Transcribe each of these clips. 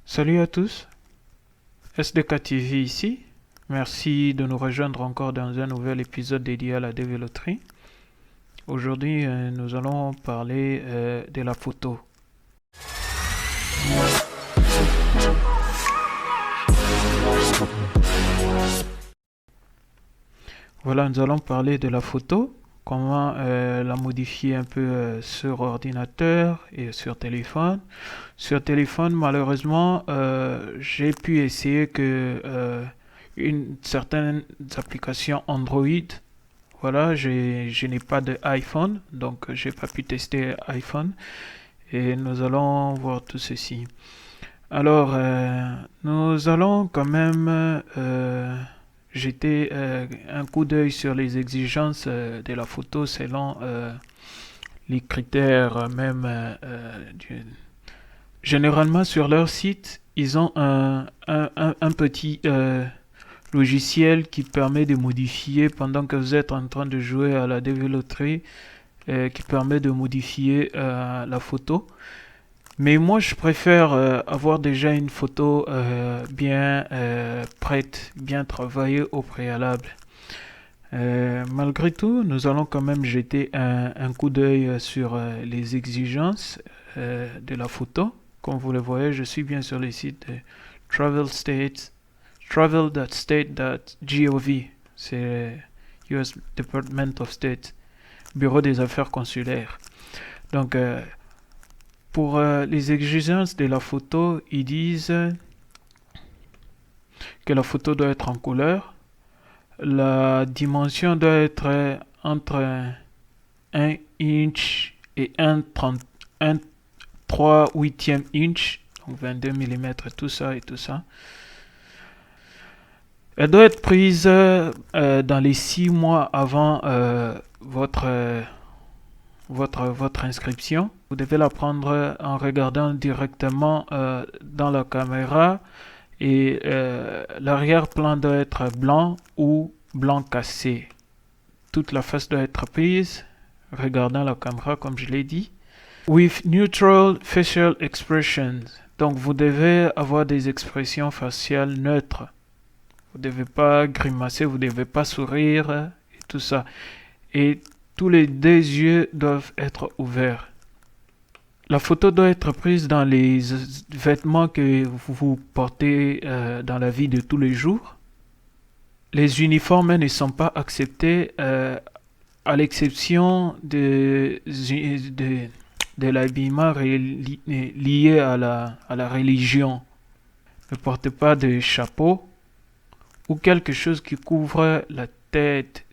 Salut à tous, SDK TV ici. Merci de nous rejoindre encore dans un nouvel épisode dédié à la développerie. Aujourd'hui, nous allons parler de la photo. Voilà, nous allons parler de la photo, comment la modifier un peu sur ordinateur et sur téléphone. Sur téléphone, malheureusement, j'ai pu essayer que certaines applications Android. Voilà, je n'ai pas de iPhone, donc j'ai pas pu tester iPhone. Et nous allons voir tout ceci. Alors, nous allons quand même jeter un coup d'œil sur les exigences de la photo selon les critères même généralement sur leur site, ils ont un petit logiciel qui permet de modifier pendant que vous êtes en train de jouer à la développerie, qui permet de modifier la photo. Mais moi, je préfère avoir déjà une photo bien prête, bien travaillée au préalable. Malgré tout, nous allons quand même jeter un coup d'œil sur les exigences de la photo. Comme vous le voyez, je suis bien sur le site de travel.state.gov. C'est US Department of State, Bureau des Affaires consulaires. Donc, pour les exigences de la photo, ils disent que la photo doit être en couleur. La dimension doit être entre 1 inch et 3 huitième inch, donc 22 mm, tout ça et tout ça. Elle doit être prise dans les 6 mois avant votre inscription. Vous devez la prendre en regardant directement dans la caméra et l'arrière-plan doit être blanc ou blanc cassé. Toute la face doit être prise regardant la caméra comme je l'ai dit. With neutral facial expressions. Donc vous devez avoir des expressions faciales neutres. Vous ne devez pas grimacer, vous ne devez pas sourire et tout ça. Et tous les deux yeux doivent être ouverts. La photo doit être prise dans les vêtements que vous portez dans la vie de tous les jours. Les uniformes ne sont pas acceptés à l'exception de l'habillement lié à la religion. Ne portez pas de chapeau ou quelque chose qui couvre la tête,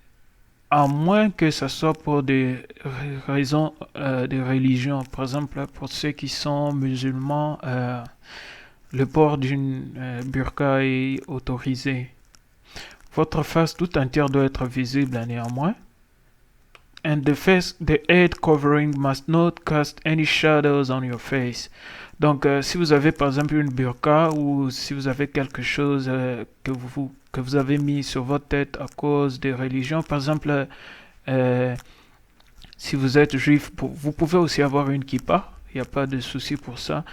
à moins que ce soit pour des raisons de religion. Par exemple, pour ceux qui sont musulmans, le port d'une burqa est autorisé. Votre face tout entière doit être visible néanmoins. And the head covering must not cast any shadows on your face. Donc, si vous avez par exemple une burqa ou si vous avez quelque chose que vous avez mis sur votre tête à cause des religions, par exemple, si vous êtes juif, vous pouvez aussi avoir une kippa, il n'y a pas de souci pour ça.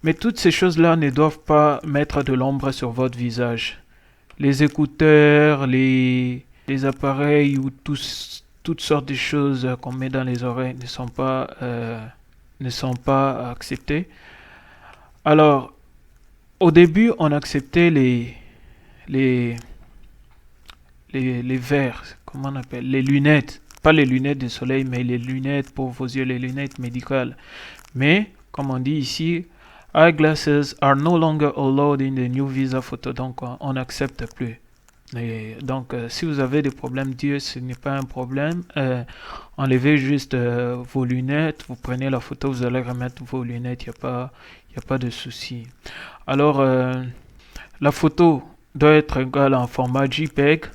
Mais toutes ces choses-là ne doivent pas mettre de l'ombre sur votre visage. Les écouteurs, les appareils ou toutes sortes de choses qu'on met dans les oreilles ne sont pas acceptées. Alors, au début, on acceptait les verres, comment on appelle, les lunettes. Pas les lunettes de soleil, mais les lunettes pour vos yeux, les lunettes médicales. Mais, comme on dit ici, eyeglasses are no longer allowed in the new visa photo. Donc, on n'accepte plus. Et donc, si vous avez des problèmes d'yeux, ce n'est pas un problème. Enlevez juste vos lunettes, vous prenez la photo, vous allez remettre vos lunettes, il n'y a pas de souci. Alors, la photo doit être égale en format JPEG,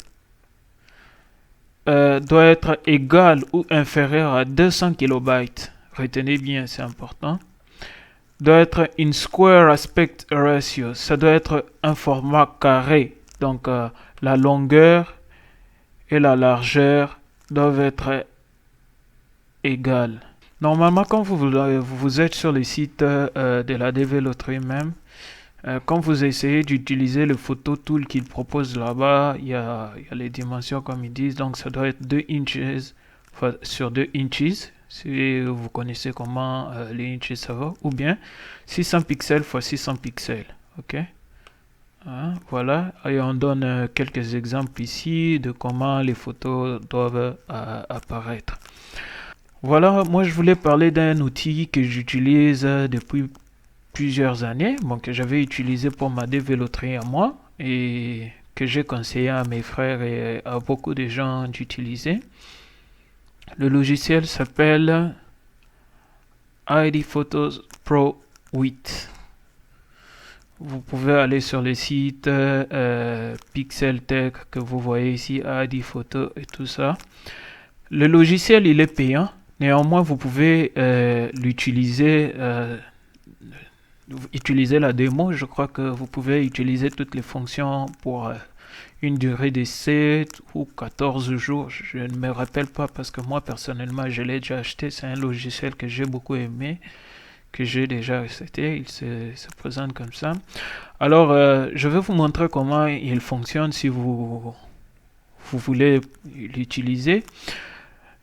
doit être égale ou inférieure à 200 kilobytes. Retenez bien, c'est important. Doit être in square aspect ratio, ça doit être un format carré. Donc, la longueur et la largeur doivent être égales. Normalement, quand vous êtes sur le site de la développerie même, Quand vous essayez d'utiliser le photo tool qu'il propose là-bas, il y a les dimensions comme ils disent, donc ça doit être 2 inches sur 2 inches, si vous connaissez comment les inches ça va, ou bien 600 pixels x 600 pixels, ok. Hein, voilà, et on donne quelques exemples ici de comment les photos doivent apparaître. Voilà, moi je voulais parler d'un outil que j'utilise depuis plusieurs années, bon, que j'avais utilisé pour ma dévéloterie à moi et que j'ai conseillé à mes frères et à beaucoup de gens d'utiliser. Le logiciel s'appelle ID Photos Pro 8. Vous pouvez aller sur le site Pixel Tech que vous voyez ici, ID Photo et tout ça. Le logiciel, il est payant. Néanmoins, vous pouvez utiliser la démo. Je crois que vous pouvez utiliser toutes les fonctions pour une durée de 7 ou 14 jours. Je ne me rappelle pas parce que moi, personnellement, je l'ai déjà acheté. C'est un logiciel que j'ai beaucoup aimé, que j'ai déjà accepté. Il se présente comme ça. Alors, je vais vous montrer comment il fonctionne si vous voulez l'utiliser.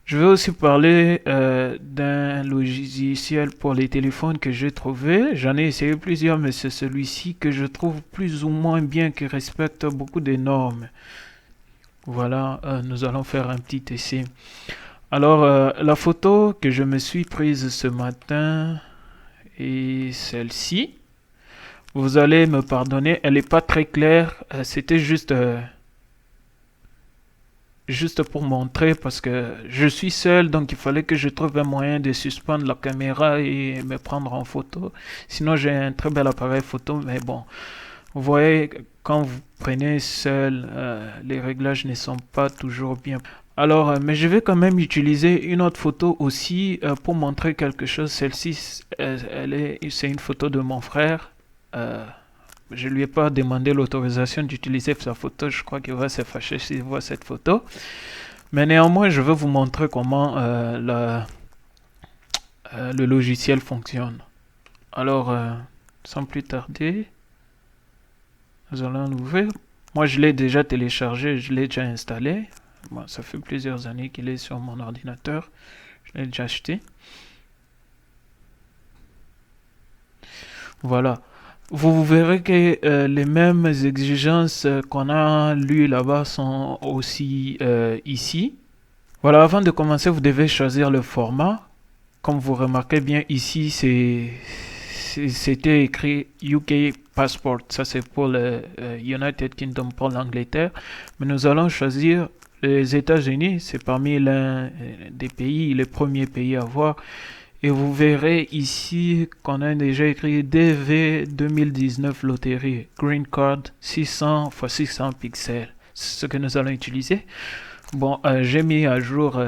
Je vais aussi parler d'un logiciel pour les téléphones que j'ai trouvé. J'en ai essayé plusieurs, mais c'est celui-ci que je trouve plus ou moins bien, qui respecte beaucoup de normes. Voilà, nous allons faire un petit essai. Alors, la photo que je me suis prise ce matin est celle-ci. Vous allez me pardonner, elle n'est pas très claire. C'était juste pour montrer parce que je suis seul, donc il fallait que je trouve un moyen de suspendre la caméra et me prendre en photo. Sinon, j'ai un très bel appareil photo, mais bon, vous voyez, quand vous prenez seul, les réglages ne sont pas toujours bien. Alors, mais je vais quand même utiliser une autre photo aussi pour montrer quelque chose. Celle-ci, c'est une photo de mon frère. Je lui ai pas demandé l'autorisation d'utiliser sa photo. Je crois qu'il va se fâcher s'il voit cette photo. Mais néanmoins, je vais vous montrer comment le logiciel fonctionne. Alors, sans plus tarder, nous allons l'ouvrir. Moi, je l'ai déjà téléchargé, je l'ai déjà installé. Bon, ça fait plusieurs années qu'il est sur mon ordinateur. Je l'ai déjà acheté. Voilà. Vous verrez que les mêmes exigences qu'on a lues là-bas sont aussi ici. Voilà, avant de commencer, vous devez choisir le format. Comme vous remarquez bien ici, c'était écrit UK Passport. Ça, c'est pour le United Kingdom, pour l'Angleterre. Mais nous allons choisir les États-Unis. C'est parmi l'un des pays, les premiers pays à voir. Et vous verrez ici qu'on a déjà écrit DV 2019 loterie, Green Card 600 x 600 pixels. C'est ce que nous allons utiliser. Bon, j'ai mis à jour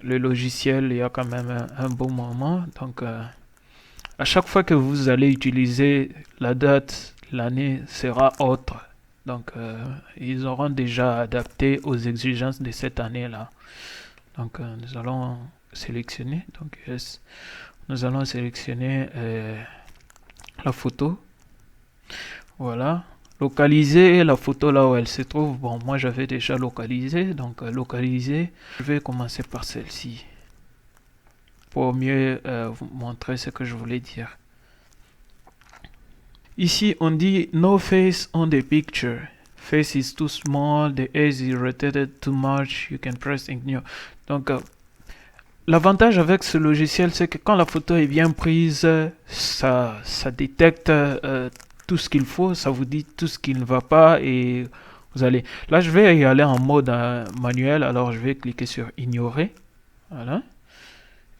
le logiciel il y a quand même un bon moment. Donc, à chaque fois que vous allez utiliser la date, l'année sera autre. Donc, ils auront déjà adapté aux exigences de cette année-là. Donc, nous allons sélectionner. Donc, yes. Nous allons sélectionner la photo. Voilà. Localiser la photo là où elle se trouve. Bon, moi j'avais déjà localisé. Donc, localiser. Je vais commencer par celle-ci. Pour mieux vous montrer ce que je voulais dire. Ici, on dit no face on the picture. Face is too small, the edge is rotated too much, you can press ignore. Donc, l'avantage avec ce logiciel, c'est que quand la photo est bien prise, ça détecte tout ce qu'il faut, ça vous dit tout ce qui ne va pas et vous allez... Là, je vais y aller en mode manuel, alors je vais cliquer sur ignorer. Voilà.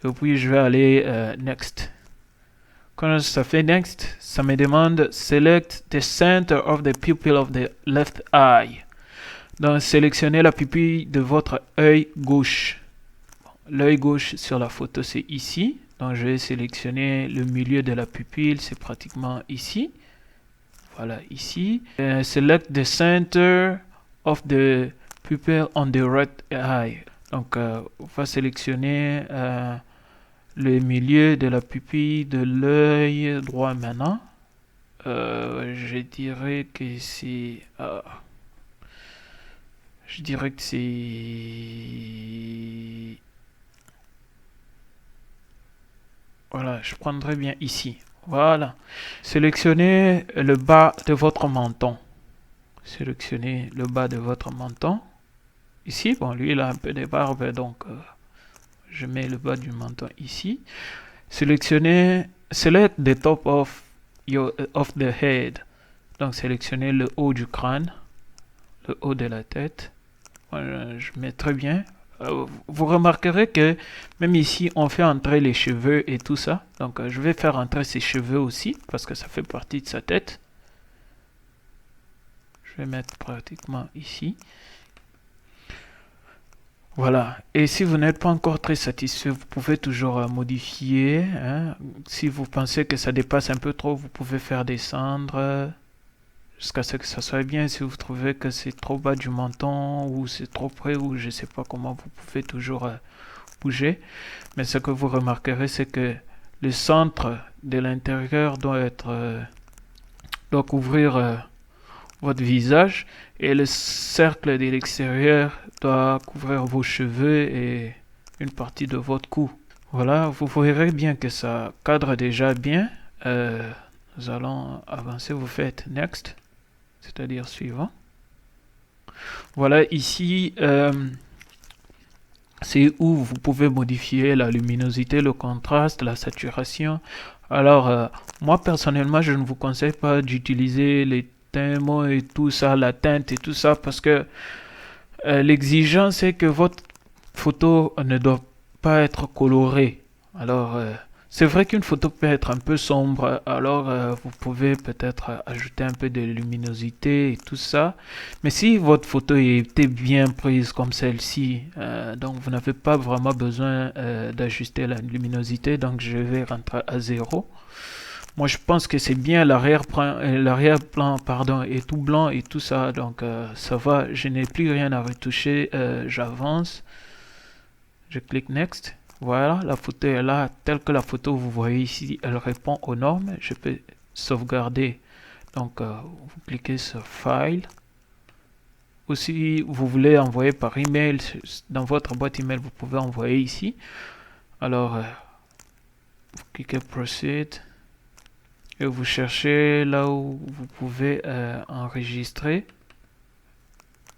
Et puis, je vais aller next. Quand ça fait next, ça me demande select the center of the pupil of the left eye. Donc, sélectionnez la pupille de votre œil gauche. L'œil gauche sur la photo, c'est ici. Donc, je vais sélectionner le milieu de la pupille, c'est pratiquement ici. Voilà, ici. Select the center of the pupil on the right eye. Donc, on va sélectionner le milieu de la pupille de l'œil droit maintenant. Je dirais que c'est... je dirais que c'est... Voilà, je prendrai bien ici. Voilà. Sélectionnez le bas de votre menton. Sélectionnez le bas de votre menton. Ici, bon, lui, il a un peu de barbe, donc je mets le bas du menton ici. Sélectionnez Select the top of the head. Donc, sélectionnez le haut du crâne, le haut de la tête. Voilà, je mets très bien. Vous remarquerez que même ici, on fait entrer les cheveux et tout ça. Donc, je vais faire entrer ses cheveux aussi, parce que ça fait partie de sa tête. Je vais mettre pratiquement ici. Voilà. Et si vous n'êtes pas encore très satisfait, vous pouvez toujours modifier. Hein. Si vous pensez que ça dépasse un peu trop, vous pouvez faire descendre jusqu'à ce que ça soit bien. Si vous trouvez que c'est trop bas du menton ou c'est trop près ou je ne sais pas comment, vous pouvez toujours bouger. Mais ce que vous remarquerez, c'est que le centre de l'intérieur doit couvrir votre visage et le cercle de l'extérieur doit couvrir vos cheveux et une partie de votre cou. Voilà, vous verrez bien que ça cadre déjà bien. Nous allons avancer, vous faites Next, c'est-à-dire suivant. Voilà, ici, c'est où vous pouvez modifier la luminosité, le contraste, la saturation. Alors, moi personnellement, je ne vous conseille pas d'utiliser les thèmes et tout ça, la teinte et tout ça, parce que l'exigence est que votre photo ne doit pas être colorée. Alors, c'est vrai qu'une photo peut être un peu sombre, alors vous pouvez peut-être ajouter un peu de luminosité et tout ça. Mais si votre photo était bien prise comme celle-ci, donc vous n'avez pas vraiment besoin d'ajuster la luminosité, donc je vais rentrer à 0. Moi, je pense que c'est bien l'arrière-plan, pardon, est tout blanc et tout ça, donc ça va. Je n'ai plus rien à retoucher. J'avance. Je clique Next. Voilà, la photo est là, telle que la photo vous voyez ici, elle répond aux normes. Je peux sauvegarder. Donc, vous cliquez sur File. Ou si vous voulez envoyer par email, dans votre boîte email, vous pouvez envoyer ici. Alors, vous cliquez Proceed. Et vous cherchez là où vous pouvez enregistrer.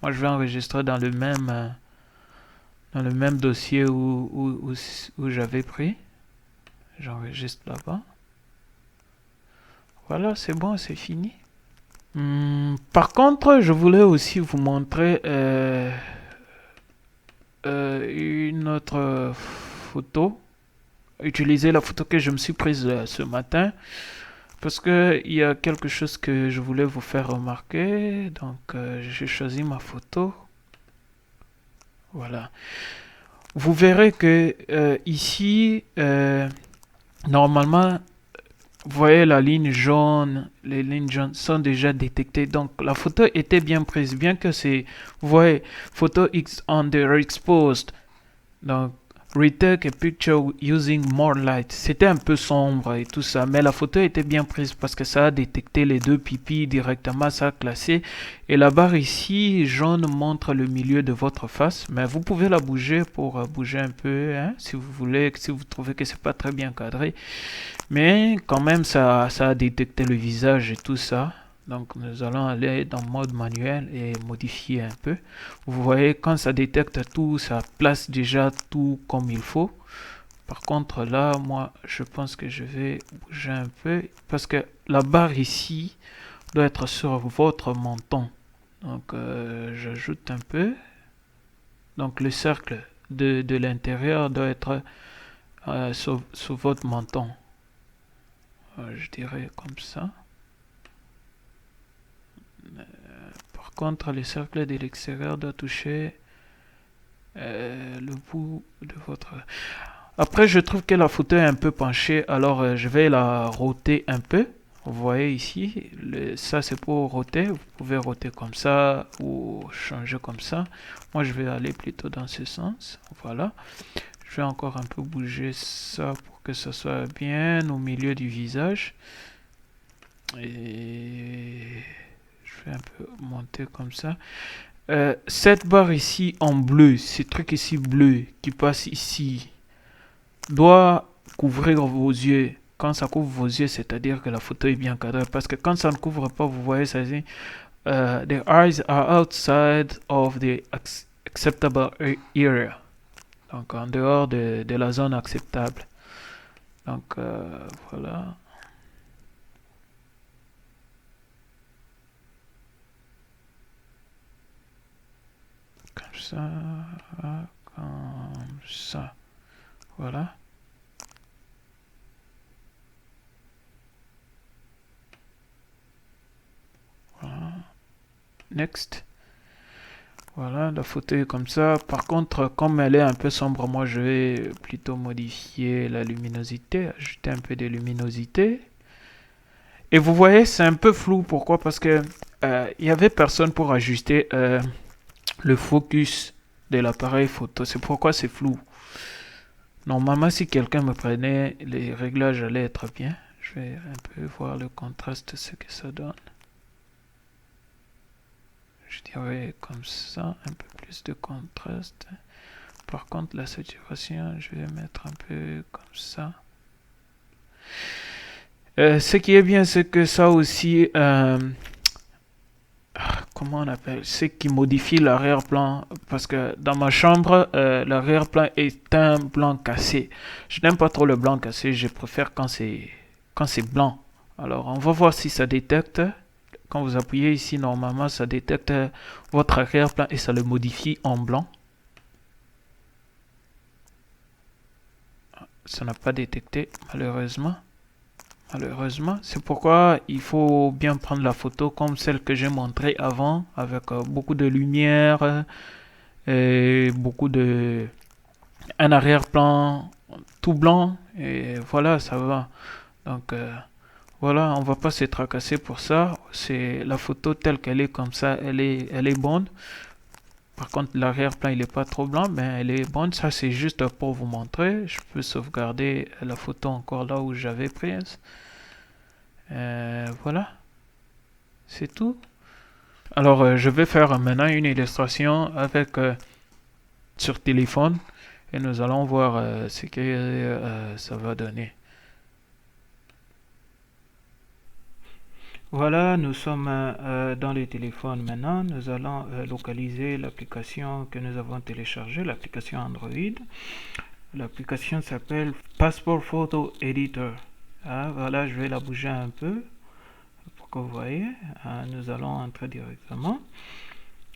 Moi, je vais enregistrer dans le même dossier où j'avais pris. J'enregistre là-bas. Voilà, c'est bon, c'est fini. Par contre, je voulais aussi vous montrer une autre photo. Utiliser la photo que je me suis prise ce matin. Parce qu'il y a quelque chose que je voulais vous faire remarquer. Donc, j'ai choisi ma photo. Voilà. Vous verrez que ici, normalement, vous voyez la ligne jaune. Les lignes jaunes sont déjà détectées. Donc, la photo était bien prise. Bien que c'est, vous voyez, photo X underexposed. Donc, retake a picture using more light. C'était un peu sombre et tout ça, mais la photo était bien prise parce que ça a détecté les deux pipis directement, ça a classé. Et la barre ici, jaune, montre le milieu de votre face, mais vous pouvez la bouger pour bouger un peu, hein, si vous voulez, si vous trouvez que c'est pas très bien cadré. Mais quand même, ça a détecté le visage et tout ça. Donc nous allons aller dans mode manuel et modifier un peu. Vous voyez, quand ça détecte tout, ça place déjà tout comme il faut. Par contre là, moi je pense que je vais bouger un peu parce que la barre ici doit être sur votre menton. Donc j'ajoute un peu. Donc le cercle de l'intérieur doit être sur votre menton. Je dirais comme ça. Par contre, le cercle de l'extérieur doit toucher le bout de votre... Après, je trouve que la photo est un peu penchée, alors je vais la roter un peu. Vous voyez ici, ça c'est pour roter. Vous pouvez roter comme ça ou changer comme ça. Moi, je vais aller plutôt dans ce sens. Voilà. Je vais encore un peu bouger ça pour que ça soit bien au milieu du visage. Et je vais un peu monter comme ça. Cette barre ici en bleu, ce truc ici bleu qui passe ici, doit couvrir vos yeux. Quand ça couvre vos yeux, c'est-à-dire que la photo est bien cadrée. Parce que quand ça ne couvre pas, vous voyez, ça dit the eyes are outside of the acceptable area. Donc en dehors de la zone acceptable. Donc voilà. Comme ça. Comme ça. Voilà. Voilà. Next. Voilà, la photo est comme ça. Par contre, comme elle est un peu sombre, moi je vais plutôt modifier la luminosité, ajouter un peu de luminosité. Et vous voyez, c'est un peu flou. Pourquoi? Parce que il y avait personne pour ajuster le focus de l'appareil photo. C'est pourquoi c'est flou. Normalement, si quelqu'un me prenait, les réglages allaient être bien. Je vais un peu voir le contraste, ce que ça donne. Je dirais comme ça, un peu plus de contraste. Par contre, la saturation, je vais mettre un peu comme ça. Ce qui est bien, c'est que ça aussi, comment on appelle, c'est qui modifie l'arrière-plan. Parce que dans ma chambre, l'arrière-plan est un blanc cassé. Je n'aime pas trop le blanc cassé, je préfère quand c'est blanc. Alors, on va voir si ça détecte. Quand vous appuyez ici, normalement, ça détecte votre arrière-plan et ça le modifie en blanc. Ça n'a pas détecté, malheureusement. Malheureusement, c'est pourquoi il faut bien prendre la photo comme celle que j'ai montrée avant, avec beaucoup de lumière et beaucoup de... un arrière-plan tout blanc, et voilà, ça va. Donc, voilà, on va pas se tracasser pour ça. C'est la photo telle qu'elle est comme ça, elle est bonne. Par contre, l'arrière-plan, il n'est pas trop blanc, mais elle est bonne. Ça, c'est juste pour vous montrer. Je peux sauvegarder la photo encore là où j'avais prise. Voilà, c'est tout. Alors, je vais faire maintenant une illustration avec sur téléphone et nous allons voir ce que ça va donner. Voilà, nous sommes dans les téléphones maintenant. Nous allons localiser l'application que nous avons téléchargée, l'application Android. L'application s'appelle Passport Photo Editor. Ah, voilà, je vais la bouger un peu pour que vous voyez. Nous allons entrer directement.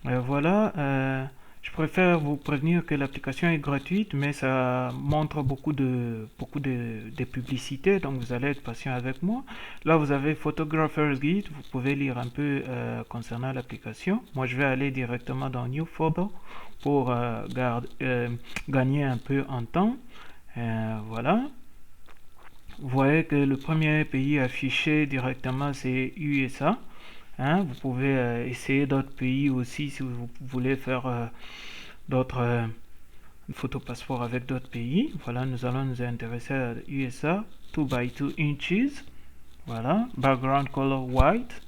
Voilà, je préfère vous prévenir que l'application est gratuite, mais ça montre beaucoup de publicités, donc vous allez être patient avec moi. Là, vous avez Photographer's Guide, vous pouvez lire un peu concernant l'application. Moi, je vais aller directement dans New Photo pour gagner un peu en temps. Voilà. Vous voyez que le premier pays affiché directement, c'est USA. Hein, vous pouvez essayer d'autres pays aussi si vous voulez faire d'autres photos passeport avec d'autres pays. Voilà, nous allons nous intéresser à USA 2 by 2 inches. Voilà, background color white.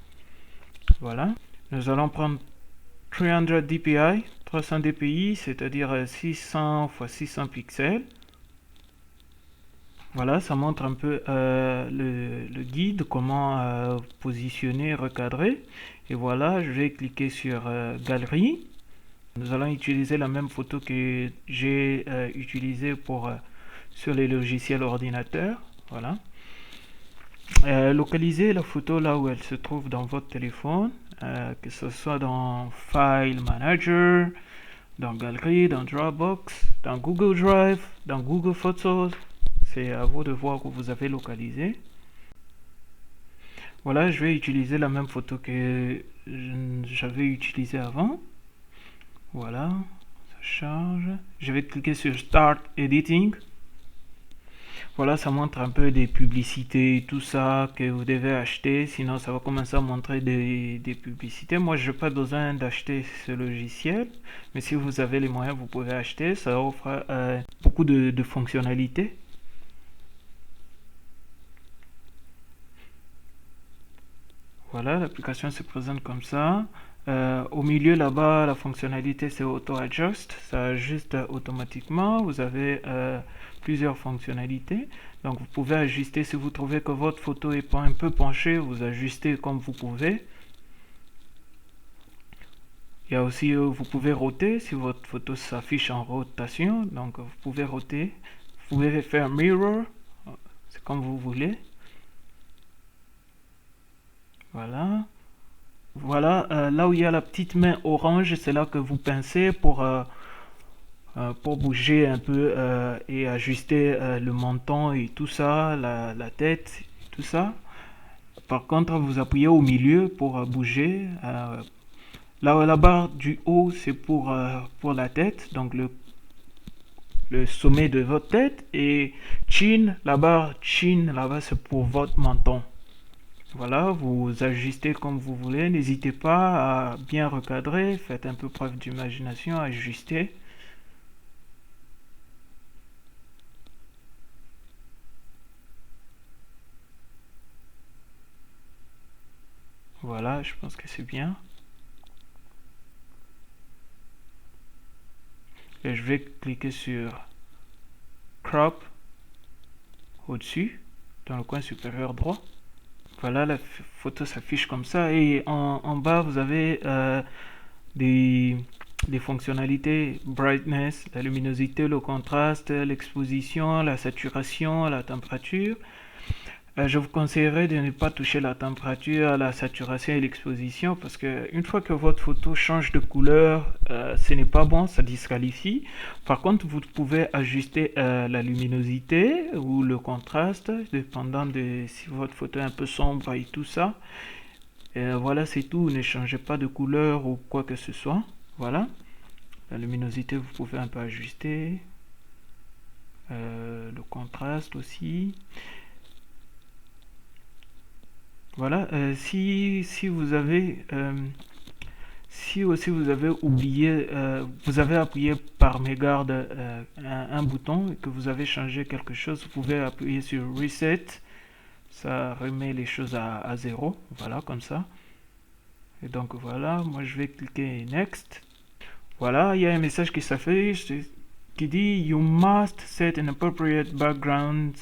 Voilà, nous allons prendre 300 dpi, 300 dpi, c'est-à-dire 600 x 600 pixels. Voilà, ça montre un peu le guide, comment positionner, recadrer. Et voilà, je vais cliquer sur Galerie. Nous allons utiliser la même photo que j'ai utilisée sur les logiciels ordinateurs. Voilà. Localisez la photo là où elle se trouve dans votre téléphone, que ce soit dans File Manager, dans Galerie, dans Dropbox, dans Google Drive, dans Google Photos. C'est à vous de voir où vous avez localisé. Voilà, je vais utiliser la même photo que j'avais utilisée avant. Voilà, ça charge. Je vais cliquer sur Start Editing. Voilà, ça montre un peu des publicités, tout ça que vous devez acheter. Sinon, ça va commencer à montrer des publicités. Moi, je n'ai pas besoin d'acheter ce logiciel. Mais si vous avez les moyens, vous pouvez acheter. Ça offre beaucoup de fonctionnalités. Voilà, l'application se présente comme ça. Au milieu là-bas, la fonctionnalité c'est Auto Adjust, ça ajuste automatiquement. Vous avez plusieurs fonctionnalités. Donc vous pouvez ajuster si vous trouvez que votre photo est un peu penchée, vous ajustez comme vous pouvez. Il y a aussi, vous pouvez roter si votre photo s'affiche en rotation. Donc vous pouvez roter. Vous pouvez faire mirror, c'est comme vous voulez. Voilà. Voilà, là où il y a la petite main orange, c'est là que vous pincez pour bouger un peu et ajuster le menton et tout ça, la tête, tout ça. Par contre, vous appuyez au milieu pour bouger. Là, la barre du haut, c'est pour la tête, donc le sommet de votre tête. Et chin, la barre chin, là-bas, c'est pour votre menton. Voilà, vous ajustez comme vous voulez. N'hésitez pas à bien recadrer. Faites un peu preuve d'imagination, ajustez. Voilà, je pense que c'est bien. Et je vais cliquer sur Crop au-dessus, dans le coin supérieur droit. Voilà, la photo s'affiche comme ça. Et en bas, vous avez des fonctionnalités brightness, la luminosité, le contraste, l'exposition, la saturation, la température. Je vous conseillerais de ne pas toucher la température, la saturation et l'exposition parce que une fois que votre photo change de couleur, ce n'est pas bon, ça disqualifie. Par contre, vous pouvez ajuster la luminosité ou le contraste, dépendant de si votre photo est un peu sombre et tout ça. Voilà, c'est tout. Ne changez pas de couleur ou quoi que ce soit. Voilà. La luminosité, vous pouvez un peu ajuster. Le contraste aussi. Voilà, si vous avez, si aussi vous avez oublié, vous avez appuyé par mégarde un bouton et que vous avez changé quelque chose, vous pouvez appuyer sur Reset, ça remet les choses à zéro, voilà, comme ça. Et donc voilà, moi je vais cliquer Next. Voilà, il y a un message qui s'affiche qui dit You must set an appropriate background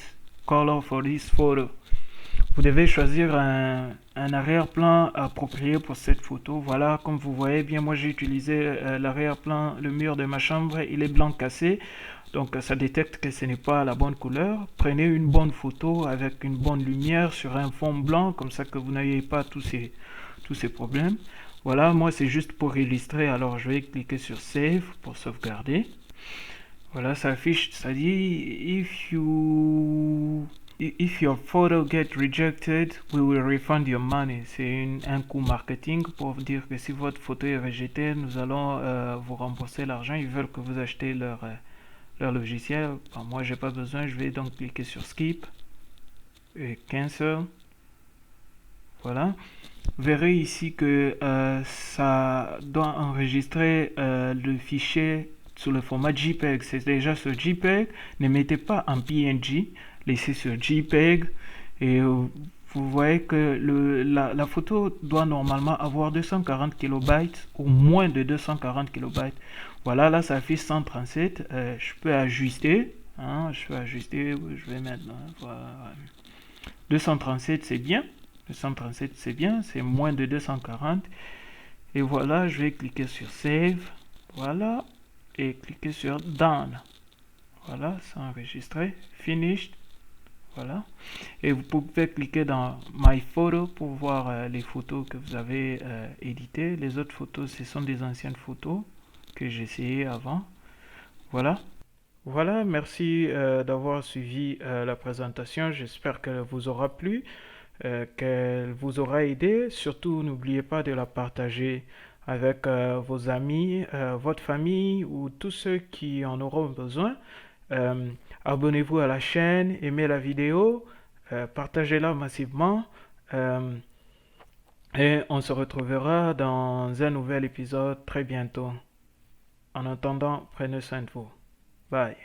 color for this photo. Vous devez choisir un arrière-plan approprié pour cette photo. Voilà, comme vous voyez bien, moi j'ai utilisé l'arrière-plan, le mur de ma chambre, il est blanc cassé. Donc ça détecte que ce n'est pas la bonne couleur. Prenez une bonne photo avec une bonne lumière sur un fond blanc, comme ça que vous n'ayez pas tous ces problèmes. Voilà, moi c'est juste pour illustrer, alors je vais cliquer sur Save pour sauvegarder. Voilà, ça affiche, ça dit If your photo gets rejected, we will refund your money. C'est un coût marketing pour dire que si votre photo est rejetée, nous allons vous rembourser l'argent. Ils veulent que vous achetez leur logiciel. Enfin, moi, j'ai pas besoin. Je vais donc cliquer sur Skip et Cancel. Voilà. Vous verrez ici que ça doit enregistrer le fichier sous le format JPEG. C'est déjà sur JPEG. Ne mettez pas en PNG. Laissez sur JPEG et vous voyez que la photo doit normalement avoir 240 kilobytes ou moins de 240 kilobytes. Voilà, là ça affiche 137. Je peux ajuster. Je vais mettre voilà. 237 c'est bien. 237 c'est bien, c'est moins de 240. Et voilà, je vais cliquer sur Save. Voilà. Et cliquer sur Done. Voilà, c'est enregistré. Finished. Voilà. Et vous pouvez cliquer dans My Photo pour voir les photos que vous avez éditées. Les autres photos, ce sont des anciennes photos que j'ai essayées avant. Voilà. Voilà, merci d'avoir suivi la présentation. J'espère qu'elle vous aura plu, qu'elle vous aura aidé. Surtout, n'oubliez pas de la partager avec vos amis, votre famille ou tous ceux qui en auront besoin. Abonnez-vous à la chaîne, aimez la vidéo, partagez-la massivement et on se retrouvera dans un nouvel épisode très bientôt. En attendant, prenez soin de vous. Bye.